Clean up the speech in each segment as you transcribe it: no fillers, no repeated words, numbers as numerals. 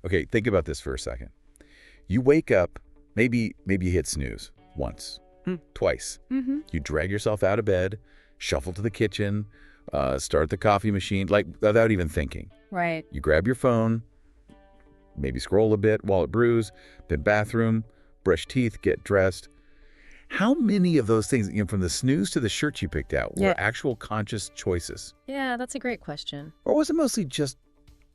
Okay, think about this for a second. You wake up, maybe you hit snooze once, twice. You drag yourself out of bed, shuffle to the kitchen, start the coffee machine, like without even thinking. Right. You grab your phone, maybe scroll a bit while it brews, then bathroom, brush teeth, get dressed. How many of those things, from the snooze to the shirt you picked out, were actual conscious choices? Yeah, that's a great question. Or was it mostly just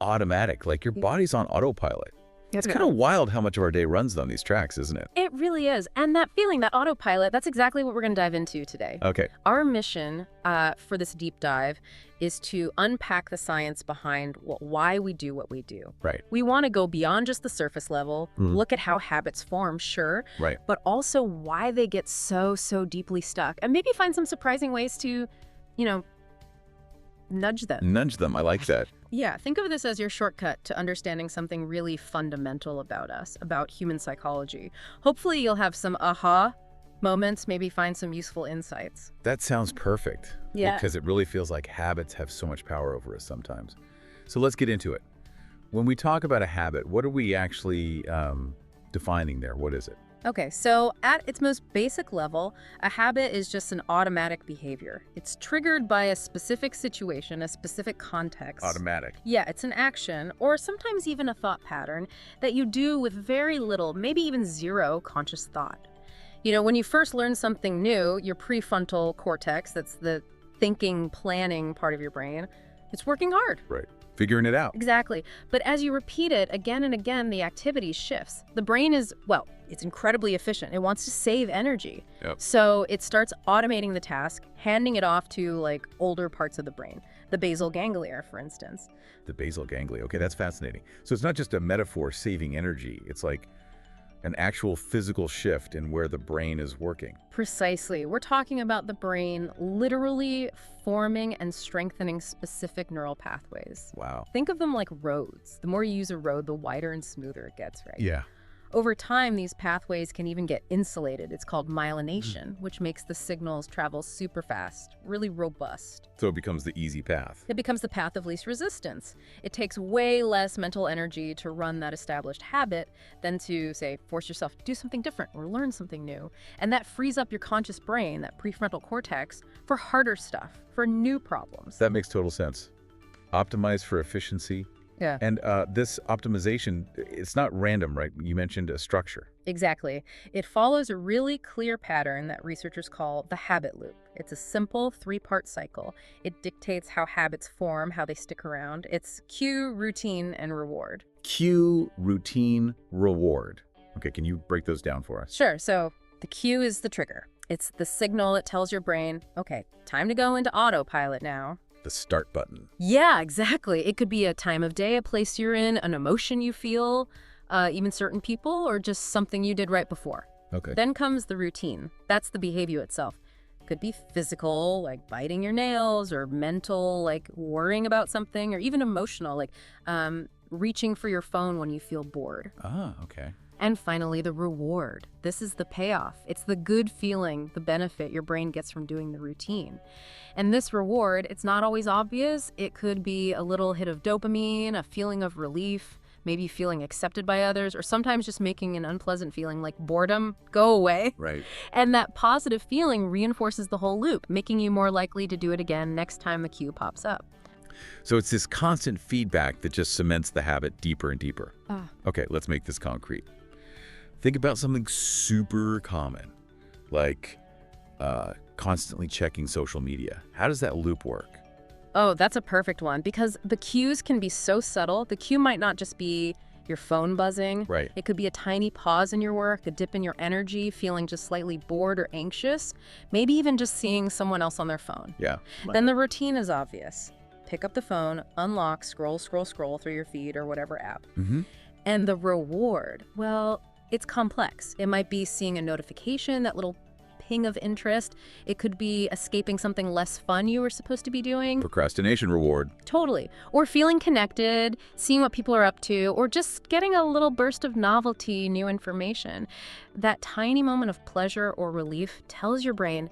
automatic, like your body's on autopilot? It's kind of wild how much of our day runs on these tracks, isn't it? It really is. And that feeling, that autopilot, that's exactly what we're going to dive into today. Okay. Our mission for this deep dive is to unpack the science behind why we do what we do. Right. We want to go beyond just the surface level, look at how habits form, sure, Right. but also why they get so deeply stuck, and maybe find some surprising ways to, nudge them. Nudge them. I like that. Yeah, think of this as your shortcut to understanding something really fundamental about us, about human psychology. Hopefully you'll have some aha moments, maybe find some useful insights. That sounds perfect. Yeah. Because it really feels like habits have so much power over us sometimes. So let's get into it. When we talk about a habit, what are we actually defining there? What is it? Okay, so at its most basic level, a habit is just an automatic behavior. It's triggered by a specific situation, a specific context. Automatic. Yeah, it's an action, or sometimes even a thought pattern, that you do with very little, maybe even zero conscious thought. When you first learn something new, your prefrontal cortex, that's the thinking, planning part of your brain, it's working hard. Right. Figuring it out. Exactly. But as you repeat it again and again, the activity shifts. The brain is, it's incredibly efficient. It wants to save energy. Yep. So it starts automating the task, handing it off to older parts of the brain, the basal ganglia, for instance. The basal ganglia. Okay, that's fascinating. So it's not just a metaphor saving energy. It's like an actual physical shift in where the brain is working. Precisely. We're talking about the brain literally forming and strengthening specific neural pathways. Wow. Think of them like roads. The more you use a road, the wider and smoother it gets, right? Yeah. Over time, these pathways can even get insulated. It's called myelination, which makes the signals travel super fast, really robust. So it becomes the easy path. It becomes the path of least resistance. It takes way less mental energy to run that established habit than to, say, force yourself to do something different or learn something new. And that frees up your conscious brain, that prefrontal cortex, for harder stuff, for new problems. That makes total sense. Optimize for efficiency. Yeah. And this optimization, it's not random, right? You mentioned a structure. Exactly. It follows a really clear pattern that researchers call the habit loop. It's a simple 3-part cycle. It dictates how habits form, how they stick around. It's cue, routine, and reward. Cue, routine, reward. Okay, can you break those down for us? Sure. So the cue is the trigger. It's the signal that tells your brain, okay, time to go into autopilot now. The start button. Yeah, exactly. It could be a time of day, a place you're in, an emotion you feel, even certain people, or just something you did right before. Okay. Then comes the routine. That's the behavior itself. Could be physical, like biting your nails, or mental, like worrying about something, or even emotional, like reaching for your phone when you feel bored. Ah, okay. And finally, the reward. This is the payoff. It's the good feeling, the benefit your brain gets from doing the routine. And this reward, it's not always obvious. It could be a little hit of dopamine, a feeling of relief, maybe feeling accepted by others, or sometimes just making an unpleasant feeling like boredom go away. Right. And that positive feeling reinforces the whole loop, making you more likely to do it again next time the cue pops up. So it's this constant feedback that just cements the habit deeper and deeper. Okay, let's make this concrete. Think about something super common, like constantly checking social media. How does that loop work? Oh, that's a perfect one, because the cues can be so subtle. The cue might not just be your phone buzzing. Right. It could be a tiny pause in your work, a dip in your energy, feeling just slightly bored or anxious, maybe even just seeing someone else on their phone. Yeah. Then the routine is obvious. Pick up the phone, unlock, scroll through your feed or whatever app. And the reward, well, it's complex. It might be seeing a notification, that little ping of interest. It could be escaping something less fun you were supposed to be doing. Procrastination reward. Totally. Or feeling connected, seeing what people are up to, or just getting a little burst of novelty, new information. That tiny moment of pleasure or relief tells your brain,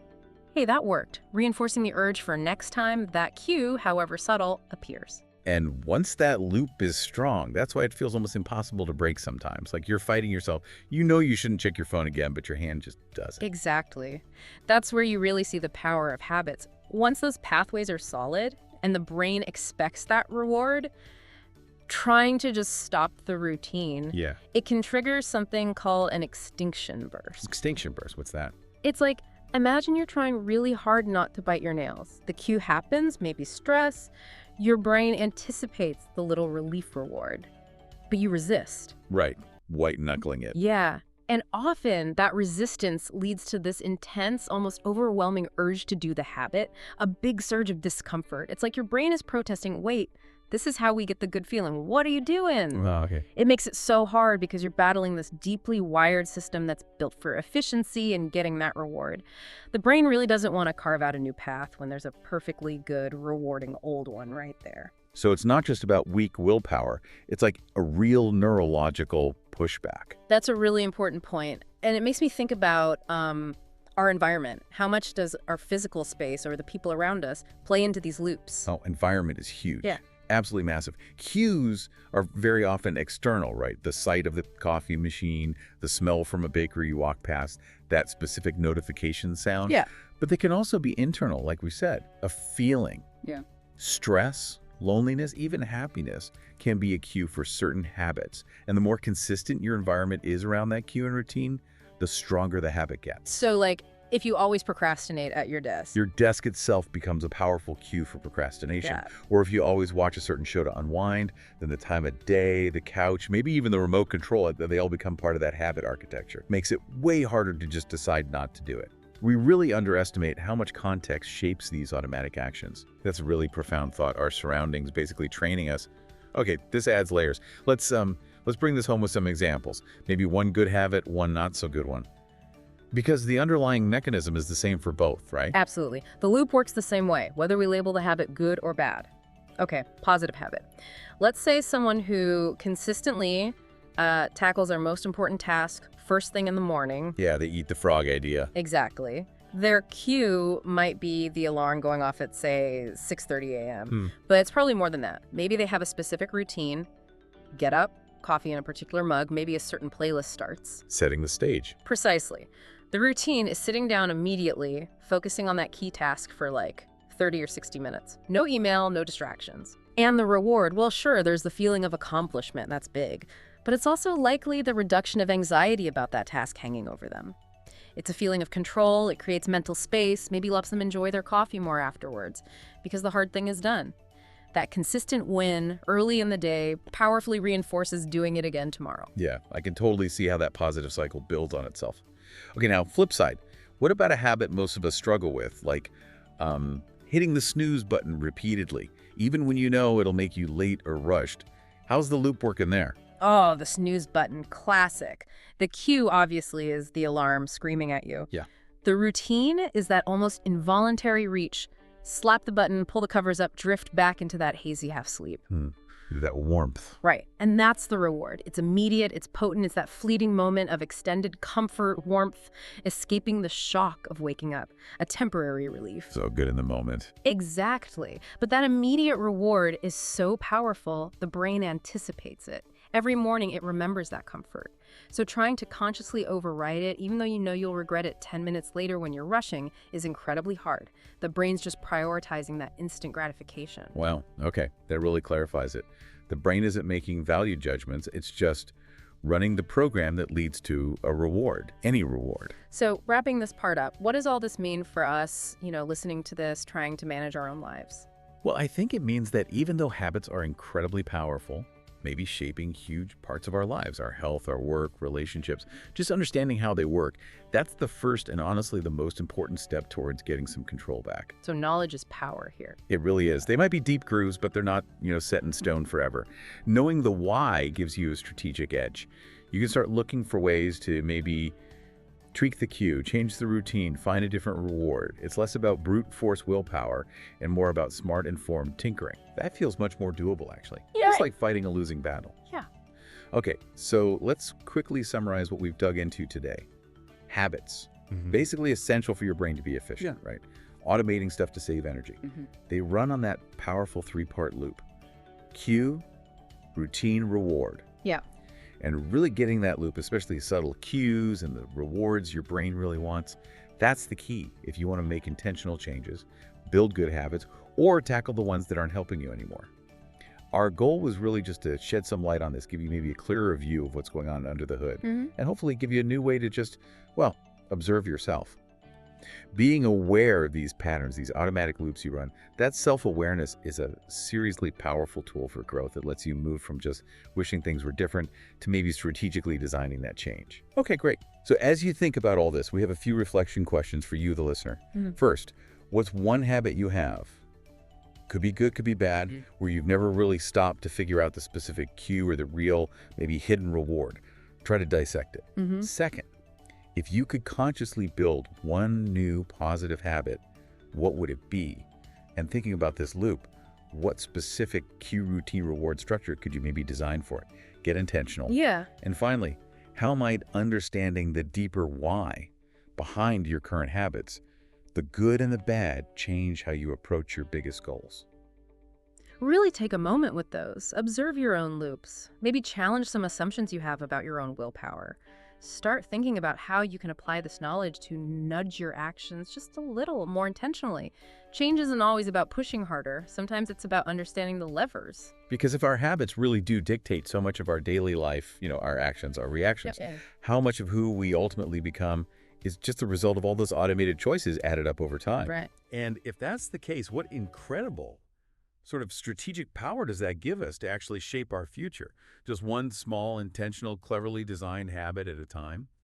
hey, that worked, reinforcing the urge for next time that cue, however subtle, appears. And once that loop is strong, that's why it feels almost impossible to break sometimes. Like you're fighting yourself. You know you shouldn't check your phone again, but your hand just does it. Exactly. That's where you really see the power of habits. Once those pathways are solid and the brain expects that reward, trying to just stop the routine, it can trigger something called an extinction burst. Extinction burst, what's that? It's like, imagine you're trying really hard not to bite your nails. The cue happens, maybe stress. Your brain anticipates the little relief reward, but you resist. Right. White knuckling it. Yeah. And often that resistance leads to this intense, almost overwhelming urge to do the habit, a big surge of discomfort. It's like your brain is protesting, wait, this is how we get the good feeling. What are you doing? Oh, okay. It makes it so hard because you're battling this deeply wired system that's built for efficiency and getting that reward. The brain really doesn't want to carve out a new path when there's a perfectly good, rewarding old one right there. So it's not just about weak willpower. It's like a real neurological pushback. That's a really important point. And it makes me think about our environment. How much does our physical space or the people around us play into these loops? Oh, environment is huge. Yeah. Absolutely massive. Cues are very often external, right? The sight of the coffee machine, the smell from a bakery you walk past, that specific notification sound. Yeah. But they can also be internal, like we said. A feeling. Yeah. Stress, loneliness, even happiness can be a cue for certain habits. And the more consistent your environment is around that cue and routine, the stronger the habit gets. So, like, if you always procrastinate at your desk. Your desk itself becomes a powerful cue for procrastination. Yeah. Or if you always watch a certain show to unwind, then the time of day, the couch, maybe even the remote control, they all become part of that habit architecture. Makes it way harder to just decide not to do it. We really underestimate how much context shapes these automatic actions. That's a really profound thought. Our surroundings basically training us. Okay, this adds layers. Let's bring this home with some examples. Maybe one good habit, one not so good one. Because the underlying mechanism is the same for both, right? Absolutely. The loop works the same way, whether we label the habit good or bad. Okay, positive habit. Let's say someone who consistently tackles their most important task first thing in the morning. Yeah, the eat the frog idea. Exactly. Their cue might be the alarm going off at, say, 6:30 a.m. But it's probably more than that. Maybe they have a specific routine, get up, coffee in a particular mug, maybe a certain playlist starts. Setting the stage. Precisely. The routine is sitting down immediately, focusing on that key task for like 30 or 60 minutes. No email, no distractions. And the reward, well, sure, there's the feeling of accomplishment, that's big. But it's also likely the reduction of anxiety about that task hanging over them. It's a feeling of control, it creates mental space, maybe lets them enjoy their coffee more afterwards, because the hard thing is done. That consistent win early in the day powerfully reinforces doing it again tomorrow. Yeah, I can totally see how that positive cycle builds on itself. Okay, now, flip side. What about a habit most of us struggle with, like hitting the snooze button repeatedly, even when you know it'll make you late or rushed? How's the loop working there? Oh, the snooze button, classic. The cue, obviously, is the alarm screaming at you. Yeah. The routine is that almost involuntary reach. Slap the button, pull the covers up, drift back into that hazy half-sleep. That warmth. Right. And that's the reward. It's immediate, it's potent, it's that fleeting moment of extended comfort, warmth, escaping the shock of waking up, a temporary relief. So good in the moment. Exactly. But that immediate reward is so powerful, the brain anticipates it. Every morning, it remembers that comfort. So trying to consciously override it, even though you know you'll regret it 10 minutes later when you're rushing, is incredibly hard. The brain's just prioritizing that instant gratification. Wow. Okay. That really clarifies it. The brain isn't making value judgments. It's just running the program that leads to a reward, any reward. So wrapping this part up, what does all this mean for us, listening to this, trying to manage our own lives? Well, I think it means that even though habits are incredibly powerful, maybe shaping huge parts of our lives, our health, our work, relationships, just understanding how they work, that's the first and honestly the most important step towards getting some control back. So knowledge is power here. It really is. They might be deep grooves, but they're not, set in stone forever. Knowing the why gives you a strategic edge. You can start looking for ways to maybe tweak the cue, change the routine, find a different reward. It's less about brute force willpower and more about smart, informed tinkering. That feels much more doable, actually. Yeah. It's like fighting a losing battle. Yeah. Okay, so let's quickly summarize what we've dug into today. Habits. Basically essential for your brain to be efficient, right? Automating stuff to save energy. They run on that powerful three-part loop. cue, routine, reward. Yeah. And really getting that loop, especially subtle cues and the rewards your brain really wants, that's the key if you want to make intentional changes, build good habits, or tackle the ones that aren't helping you anymore. Our goal was really just to shed some light on this, give you maybe a clearer view of what's going on under the hood, and hopefully give you a new way to just, well, observe yourself. Being aware of these patterns, these automatic loops you run, that self-awareness is a seriously powerful tool for growth that lets you move from just wishing things were different to maybe strategically designing that change. Okay, great. So as you think about all this, we have a few reflection questions for you, the listener. First, what's one habit you have? Could be good, could be bad, where you've never really stopped to figure out the specific cue or the real, maybe hidden reward. Try to dissect it. Second, if you could consciously build one new positive habit, what would it be? And thinking about this loop, what specific cue, routine, reward structure could you maybe design for it? Get intentional. Yeah. And finally, how might understanding the deeper why behind your current habits, the good and the bad, change how you approach your biggest goals? Really take a moment with those. Observe your own loops. Maybe challenge some assumptions you have about your own willpower. Start thinking about how you can apply this knowledge to nudge your actions just a little more intentionally. Change isn't always about pushing harder. Sometimes it's about understanding the levers. Because if our habits really do dictate so much of our daily life, our actions, our reactions, how much of who we ultimately become is just the result of all those automated choices added up over time. Right. And if that's the case, what incredible sort of strategic power does that give us to actually shape our future? Just one small, intentional, cleverly designed habit at a time?